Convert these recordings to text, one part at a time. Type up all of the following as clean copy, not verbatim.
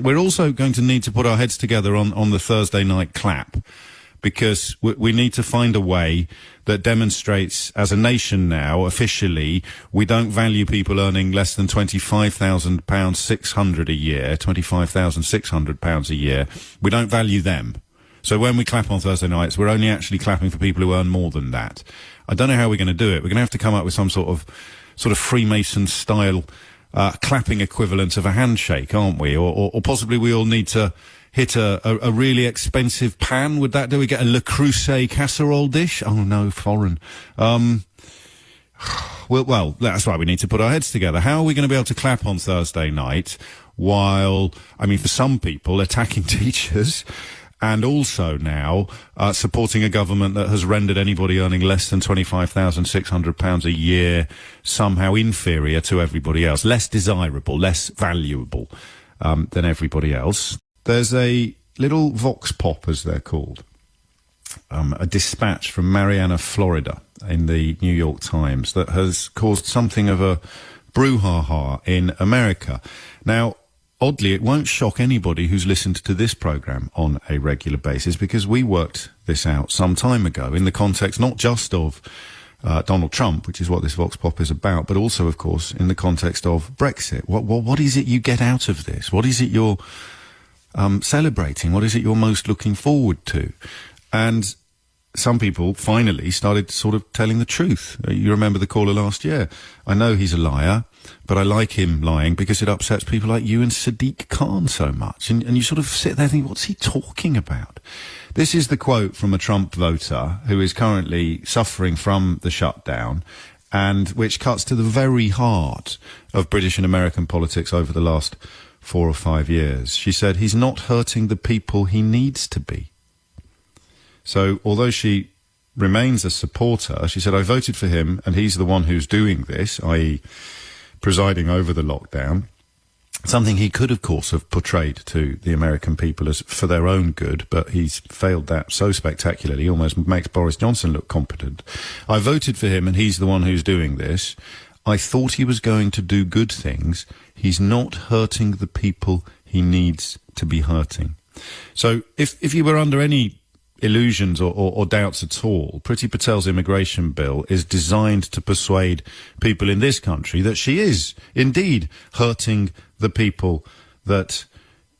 We're also going to need to put our heads together on the Thursday night clap, because we need to find a way that demonstrates, as a nation now, officially, we don't value people earning less than £25,600 a year, £25,600 a year. We don't value them. So when we clap on Thursday nights, we're only actually clapping for people who earn more than that. I don't know how we're going to do it. We're going to have to come up with some sort of Freemason-style clapping equivalent of a handshake, aren't we? Or possibly we all need to hit a really expensive pan. Would that do? We get a Le Creuset casserole dish? Oh no, foreign. Well, that's right. We need to put our heads together. How are we going to be able to clap on Thursday night while, I mean, for some people, attacking teachers, and also now supporting a government that has rendered anybody earning less than £25,600 a year somehow inferior to everybody else, less desirable, less valuable than everybody else? There's a little vox pop, as they're called, a dispatch from Marianna, Florida, in the New York Times that has caused something of a brouhaha in America. Now, oddly, it won't shock anybody who's listened to this programme on a regular basis, because we worked this out some time ago in the context not just of Donald Trump, which is what this vox pop is about, but also, of course, in the context of Brexit. What is it you get out of this? What is it you're celebrating? What is it you're most looking forward to? And some people finally started sort of telling the truth. You remember the caller last year. I know he's a liar, but I like him lying because it upsets people like you and Sadiq Khan so much. And you sort of sit there thinking, what's he talking about? This is the quote from a Trump voter who is currently suffering from the shutdown, and which cuts to the very heart of British and American politics over the last 4 or 5 years. She said, he's not hurting the people he needs to be. So, although she remains a supporter, she said, I voted for him and he's the one who's doing this, i.e. presiding over the lockdown. Something he could, of course, have portrayed to the American people as for their own good, but he's failed that so spectacularly, almost makes Boris Johnson look competent. I voted for him and he's the one who's doing this. I thought he was going to do good things. He's not hurting the people he needs to be hurting. So if you were under any illusions or doubts at all, Priti Patel's immigration bill is designed to persuade people in this country that she is indeed hurting the people that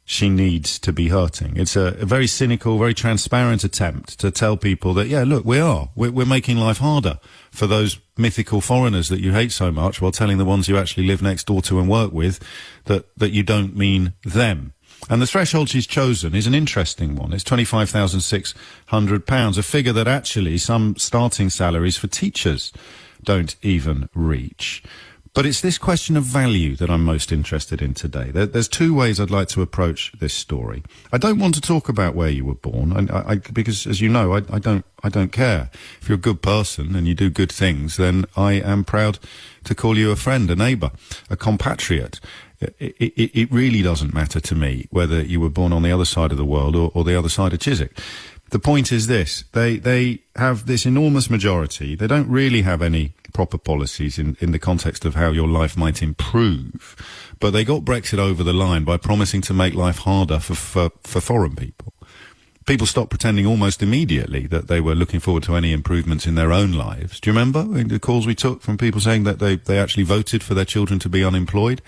she needs to be hurting. It's a very cynical, very transparent attempt to tell people that, yeah, look, we're making life harder for those mythical foreigners that you hate so much, while telling the ones you actually live next door to and work with that you don't mean them. And the threshold she's chosen is an interesting one. It's £25,600, a figure that actually some starting salaries for teachers don't even reach. But it's this question of value that I'm most interested in today. There's two ways I'd like to approach this story. I don't want to talk about where you were born, because, as you know, I don't care. If you're a good person and you do good things, then I am proud to call you a friend, a neighbour, a compatriot. It really doesn't matter to me whether you were born on the other side of the world or the other side of Chiswick. The point is this: they have this enormous majority. They don't really have any proper policies in the context of how your life might improve, but they got Brexit over the line by promising to make life harder for foreign people. People stopped pretending almost immediately that they were looking forward to any improvements in their own lives. Do you remember the calls we took from people saying that they actually voted for their children to be unemployed?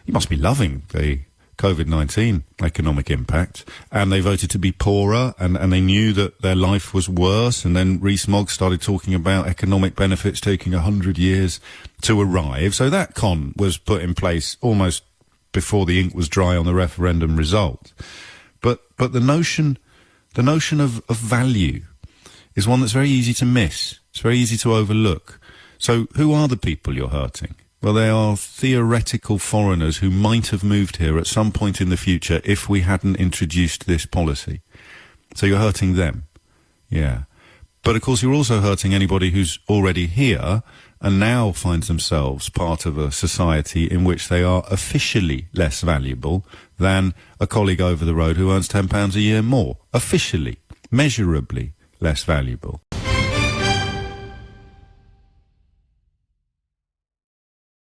You must be loving the COVID-19 economic impact, and they voted to be poorer, and they knew that their life was worse, and then Rees-Mogg started talking about economic benefits taking 100 years to arrive. So that con was put in place almost before the ink was dry on the referendum result. But the notion of value is one that's very easy to miss. It's very easy to overlook. So who are the people you're hurting? Well, they are theoretical foreigners who might have moved here at some point in the future if we hadn't introduced this policy. So you're hurting them. Yeah. But of course you're also hurting anybody who's already here and now finds themselves part of a society in which they are officially less valuable than a colleague over the road who earns £10 a year more. Officially, measurably less valuable.